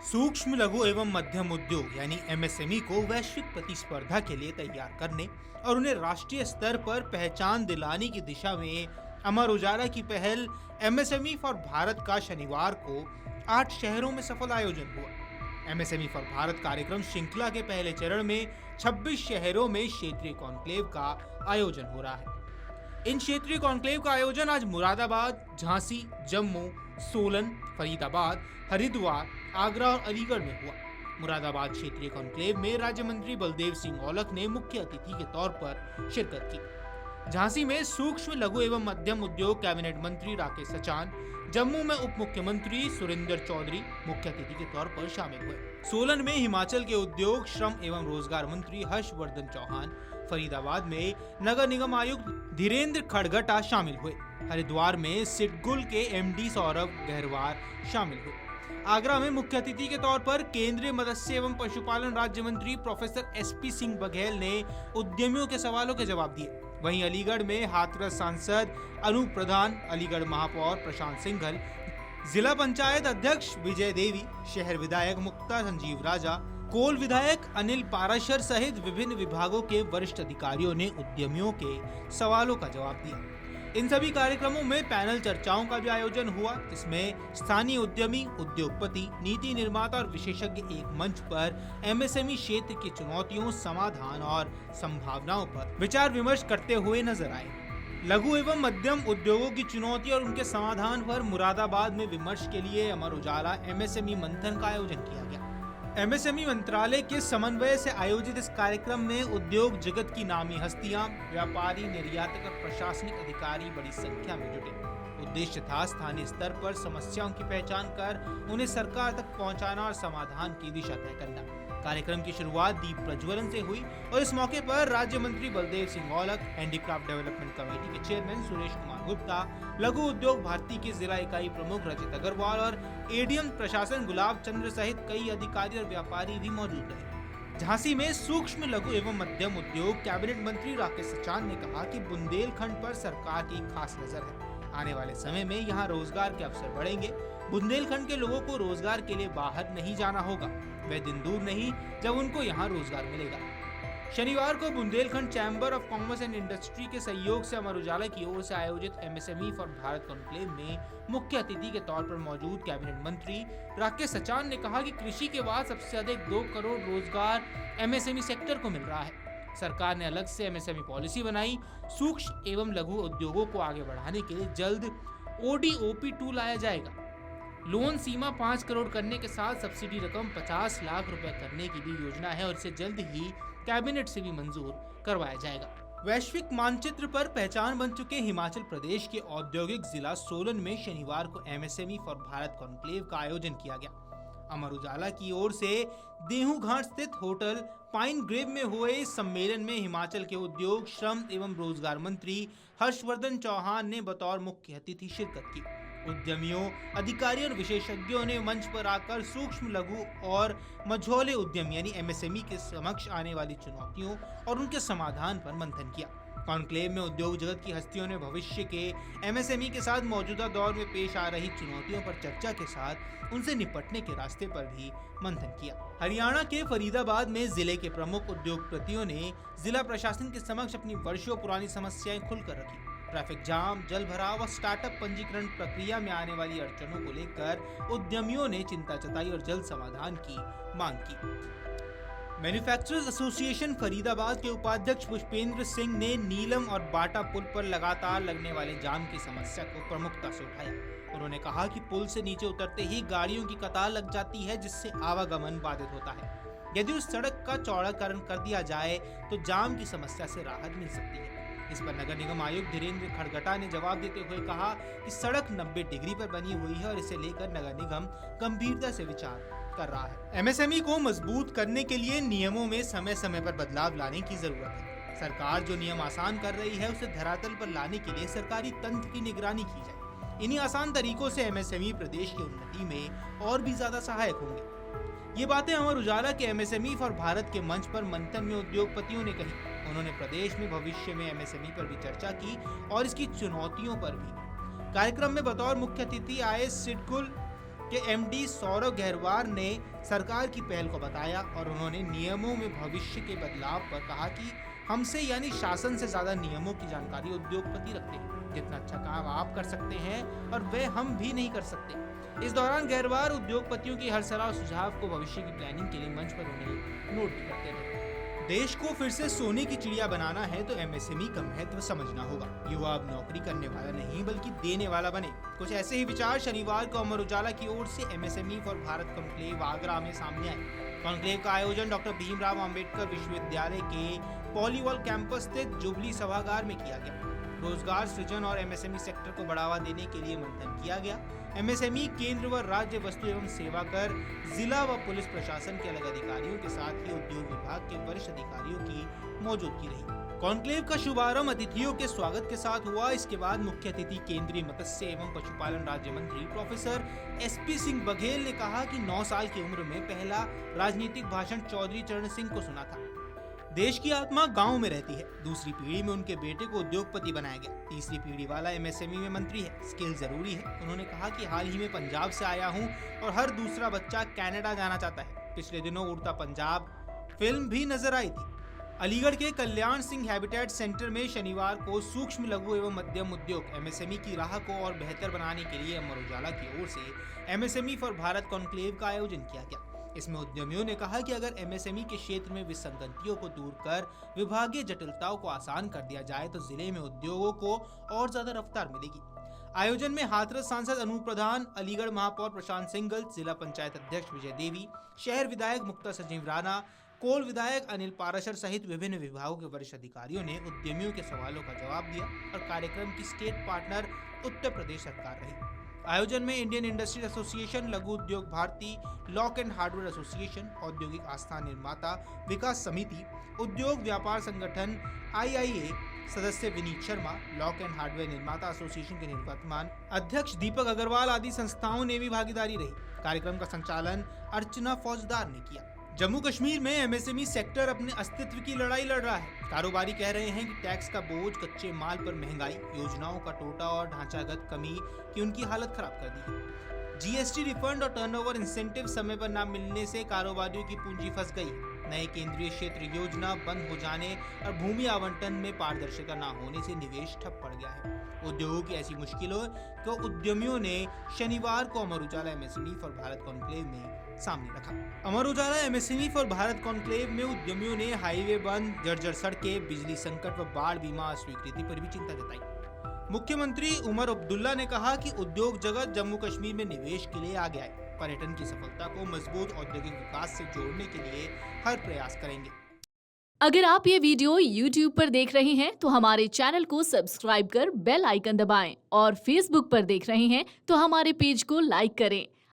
सूक्ष्म लघु एवं मध्यम उद्योग यानी एमएसएमई को वैश्विक प्रतिस्पर्धा के लिए तैयार करने और उन्हें राष्ट्रीय स्तर पर पहचान दिलाने की दिशा में अमर उजाला की पहल एमएसएमई फॉर भारत का शनिवार को 8 शहरों में सफल आयोजन हुआ। एमएसएमई फॉर भारत कार्यक्रम श्रृंखला के पहले चरण में 26 शहरों में क्षेत्रीय कॉन्क्लेव का आयोजन हो रहा है। इन क्षेत्रीय कॉन्क्लेव का आयोजन आज मुरादाबाद, झांसी, जम्मू, सोलन, फरीदाबाद, हरिद्वार, आगरा और अलीगढ़ में हुआ। मुरादाबाद क्षेत्रीय कॉन्क्लेव में राज्य मंत्री बलदेव सिंह औलख ने मुख्य अतिथि के तौर पर शिरकत की। झांसी में सूक्ष्म लघु एवं मध्यम उद्योग कैबिनेट मंत्री राकेश सचान, जम्मू में उप मुख्यमंत्री सुरेंद्र चौधरी मुख्य अतिथि के तौर पर शामिल हुए। सोलन में हिमाचल के उद्योग, श्रम एवं रोजगार मंत्री हर्षवर्धन चौहान, फरीदाबाद में नगर निगम आयुक्त धीरेन्द्र खड़गटा शामिल हुए। हरिद्वार में सिडकुल के एमडी सौरभ गहरवार शामिल हुए। आगरा में मुख्य अतिथि के तौर पर केंद्रीय मत्स्य एवं पशुपालन राज्य मंत्री प्रोफेसर एसपी सिंह बघेल ने उद्यमियों के सवालों के जवाब दिए। वहीं अलीगढ़ में हाथरस सांसद अनूप प्रधान, अलीगढ़ महापौर प्रशांत सिंघल, जिला पंचायत अध्यक्ष विजय देवी, शहर विधायक मुक्ता संजीव राजा, कोल विधायक अनिल पाराशर सहित विभिन्न विभागों के वरिष्ठ अधिकारियों ने उद्यमियों के सवालों का जवाब दिया। इन सभी कार्यक्रमों में पैनल चर्चाओं का भी आयोजन हुआ, जिसमें स्थानीय उद्यमी, उद्योगपति, नीति निर्माता और विशेषज्ञ एक मंच पर एमएसएमई क्षेत्र की चुनौतियों, समाधान और संभावनाओं पर विचार विमर्श करते हुए नजर आए। लघु एवं मध्यम उद्योगों की चुनौती और उनके समाधान पर मुरादाबाद में विमर्श के लिए अमर उजाला एमएसएमई मंथन का आयोजन किया गया। एमएसएमई मंत्रालय के समन्वय से आयोजित इस कार्यक्रम में उद्योग जगत की नामी हस्तियां, व्यापारी, निर्यातक और प्रशासनिक अधिकारी बड़ी संख्या में जुटे। उद्देश्य था स्थानीय स्तर पर समस्याओं की पहचान कर उन्हें सरकार तक पहुंचाना और समाधान की दिशा तय करना। कार्यक्रम की शुरुआत दीप प्रज्वलन से हुई और इस मौके पर राज्य मंत्री Baldev Singh Aulakh, handicraft development committee के चेयरमैन सुरेश कुमार गुप्ता, लघु उद्योग भारती के जिला इकाई प्रमुख रजत अग्रवाल और एडीएम प्रशासन गुलाब चंद्र सहित कई अधिकारी और व्यापारी भी मौजूद रहे। झांसी में सूक्ष्म लघु एवं मध्यम उद्योग कैबिनेट मंत्री राकेश सचान ने कहा कि बुंदेलखंड पर सरकार की खास नजर है। आने वाले समय में यहाँ रोजगार के अवसर बढ़ेंगे। बुंदेलखंड के लोगों को रोजगार के लिए बाहर नहीं जाना होगा। वह दिन दूर नहीं जब उनको यहाँ रोजगार मिलेगा। शनिवार को Bundelkhand chamber of commerce and industry के सहयोग से अमर उजाला की ओर से आयोजित एमएसएमई फॉर भारत कॉन्क्लेव में मुख्य अतिथि के तौर पर मौजूद कैबिनेट मंत्री राकेश सचान ने कहा कि कृषि के बाद सबसे अधिक 2 करोड़ रोजगार एमएसएमई सेक्टर को मिल रहा है। सरकार ने अलग से एमएसएमई पॉलिसी बनाई। सूक्ष्म एवं लघु उद्योगों को आगे बढ़ाने के लिए जल्द ODOP2 लाया जाएगा। लोन सीमा 5 करोड़ करने के साथ सब्सिडी रकम 50 लाख रुपए करने की भी योजना है और इसे जल्द ही कैबिनेट से भी मंजूर करवाया जाएगा। वैश्विक मानचित्र पर पहचान बन चुके हिमाचल प्रदेश के औद्योगिक जिला सोलन में शनिवार को एमएसएमई फॉर भारत कॉन्क्लेव का आयोजन किया गया। अमर उजाला की ओर से देहू घाट स्थित होटल पाइन ग्रेव में हुए इस सम्मेलन में हिमाचल के उद्योग, श्रम एवं रोजगार मंत्री हर्षवर्धन चौहान ने बतौर मुख्य अतिथि शिरकत की। उद्यमियों, अधिकारियों और विशेषज्ञों ने मंच पर आकर सूक्ष्म लघु और मझोले उद्यम यानी एमएसएमई के समक्ष आने वाली चुनौतियों और उनके समाधान पर मंथन किया। कॉन्क्लेव में उद्योग जगत की हस्तियों ने भविष्य के एमएसएमई के साथ मौजूदा दौर में पेश आ रही चुनौतियों पर चर्चा के साथ उनसे निपटने के रास्ते पर भी मंथन किया। हरियाणा के फरीदाबाद में जिले के प्रमुख उद्योगपतियों ने जिला प्रशासन के समक्ष अपनी वर्षों पुरानी समस्याएं खुलकर रखी। ट्रैफिक जाम, जल भराव और स्टार्टअप पंजीकरण प्रक्रिया में आने वाली अड़चनों को लेकर उद्यमियों ने चिंता जताई और जल्द समाधान की मांग की। मैन्युफैक्चरर्स एसोसिएशन फरीदाबाद के उपाध्यक्ष पुष्पेंद्र सिंह ने नीलम और बाटा पुल पर लगातार लगने वाले जाम की समस्या को प्रमुखता से उठाया। उन्होंने कहा कि पुल से नीचे उतरते ही गाड़ियों की कतार लग जाती है, जिससे आवागमन बाधित होता है। यदि उस सड़क का चौड़ाकरण कर दिया जाए तो जाम की समस्या से राहत मिल सकती है। इस पर नगर निगम आयुक्त धीरेन्द्र खड़गटा ने जवाब देते हुए कहा कि सड़क 90 डिग्री पर बनी हुई है और इसे लेकर नगर निगम गंभीरता से विचार कर रहा है। एमएसएमई को मजबूत करने के लिए नियमों में समय समय पर बदलाव लाने की जरूरत है। सरकार जो नियम आसान कर रही है उसे धरातल पर लाने के लिए सरकारी तंत्र की निगरानी की जाए। इन्हीं आसान तरीकों से एमएसएमई प्रदेश की उन्नति में और भी ज्यादा सहायक होंगे। ये बातें अमर उजाला के एमएसएमई फॉर भारत के मंच पर मंथन में उद्योगपतियों ने कही। उन्होंने प्रदेश में भविष्य में एमएसएमई पर भी चर्चा की और इसकी चुनौतियों पर भी। कार्यक्रम में बतौर मुख्य अतिथि आए सिडकुल के एमडी सौरभ गहरवार ने सरकार की पहल को बताया और उन्होंने नियमों में भविष्य के बदलाव पर कहा कि हमसे यानी शासन से ज्यादा नियमों की जानकारी उद्योगपति रखते हैं। जितना अच्छा काम आप कर सकते हैं और वह हम भी नहीं कर सकते। इस दौरान गहरवार उद्योगपतियों की हर सलाह और सुझाव को भविष्य की प्लानिंग के लिए मंच पर उन्हें नोट भी करते रहे। देश को फिर से सोने की चिड़िया बनाना है तो एमएसएमई का महत्व समझना होगा। युवा अब नौकरी करने वाला नहीं बल्कि देने वाला बने। कुछ ऐसे ही विचार शनिवार को अमर उजाला की ओर से MSME for Bharat conclave Agra में सामने आए। कॉन्क्लेव का आयोजन डॉक्टर भीमराव अंबेडकर विश्वविद्यालय के पॉलीवॉल कैंपस स्थित जुबली सभागार में किया गया। रोजगार सृजन और एमएसएमई सेक्टर को बढ़ावा देने के लिए मंथन किया गया। एमएसएमई केंद्र व राज्य वस्तु एवं सेवा कर, जिला व पुलिस प्रशासन के अलग अधिकारियों के साथ ही उद्योग विभाग के वरिष्ठ अधिकारियों की मौजूदगी रही। कॉन्क्लेव का शुभारंभ अतिथियों के स्वागत के साथ हुआ। इसके बाद मुख्य अतिथि केंद्रीय मत्स्य एवं पशुपालन राज्य मंत्री प्रोफेसर एसपी सिंह बघेल ने कहा कि 9 साल की उम्र में पहला राजनीतिक भाषण चौधरी चरण सिंह को सुना था। देश की आत्मा गांव में रहती है। दूसरी पीढ़ी में उनके बेटे को उद्योगपति बनाया गया। तीसरी पीढ़ी वाला एमएसएमई में मंत्री है। स्किल जरूरी है। उन्होंने कहा कि हाल ही में पंजाब से आया हूं और हर दूसरा बच्चा कनाडा जाना चाहता है। पिछले दिनों उड़ता पंजाब फिल्म भी नजर आई थी। अलीगढ़ के कल्याण सिंह हैबिटेट सेंटर में शनिवार को सूक्ष्म लघु एवं मध्यम उद्योग एमएसएमई की राह को और बेहतर बनाने के लिए अमर उजाला की ओर से एमएसएमई फॉर भारत कॉन्क्लेव का आयोजन किया गया। इसमें उद्यमियों ने कहा कि अगर एमएसएमई के क्षेत्र में विसंगतियों को दूर कर विभागीय जटिलताओं को आसान कर दिया जाए तो जिले में उद्योगों को और ज्यादा रफ्तार मिलेगी। आयोजन में हाथरस सांसद अनूप प्रधान, अलीगढ़ महापौर प्रशांत सिंघल, जिला पंचायत अध्यक्ष विजय देवी, शहर विधायक मुक्ता सचिव राणा, कोल विधायक अनिल पाराशर सहित विभिन्न विभागों के वरिष्ठ अधिकारियों ने उद्यमियों के सवालों का जवाब दिया और कार्यक्रम की स्टेट पार्टनर उत्तर प्रदेश सरकार रही। आयोजन में Indian industry association, Laghu Udyog Bharati, lock and hardware association, औद्योगिक आस्थान निर्माता विकास समिति, उद्योग व्यापार संगठन आईआईए सदस्य Vineet Sharma, lock and hardware निर्माता एसोसिएशन के निवर्तमान अध्यक्ष दीपक अग्रवाल आदि संस्थाओं ने भी भागीदारी रही। कार्यक्रम का संचालन अर्चना फौजदार ने किया। जम्मू कश्मीर में एमएसएमई सेक्टर अपने अस्तित्व की लड़ाई लड़ रहा है। कारोबारी कह रहे हैं कि टैक्स का बोझ, कच्चे माल पर महंगाई, योजनाओं का टोटा और ढांचागत कमी की उनकी हालत खराब कर दी है। जीएसटी रिफंड और टर्नओवर इंसेंटिव समय पर न मिलने से कारोबारियों की पूंजी फंस गई। नए केंद्रीय क्षेत्र योजना बंद हो जाने और भूमि आवंटन में पारदर्शिता न होने से निवेश ठप पड़ गया है। उद्योगों की ऐसी मुश्किलों को उद्यमियों ने शनिवार को Amar Ujala MSME for Bharat conclave में सामने रखा। Amar Ujala MSME for Bharat conclave में उद्यमियों ने हाईवे बंद, जर्जर सड़कें, बिजली संकट व बाढ़ बीमा अस्वीकृति पर भी चिंता जताई। मुख्यमंत्री उमर अब्दुल्ला ने कहा कि उद्योग जगत जम्मू कश्मीर में निवेश के लिए आगे आए। पर्यटन की सफलता को मजबूत औद्योगिक विकास से जोड़ने के लिए हर प्रयास करेंगे। अगर आप ये वीडियो YouTube पर देख रहे हैं तो हमारे चैनल को सब्सक्राइब कर बेल आइकन दबाएं और Facebook पर देख रहे हैं तो हमारे पेज को लाइक करें।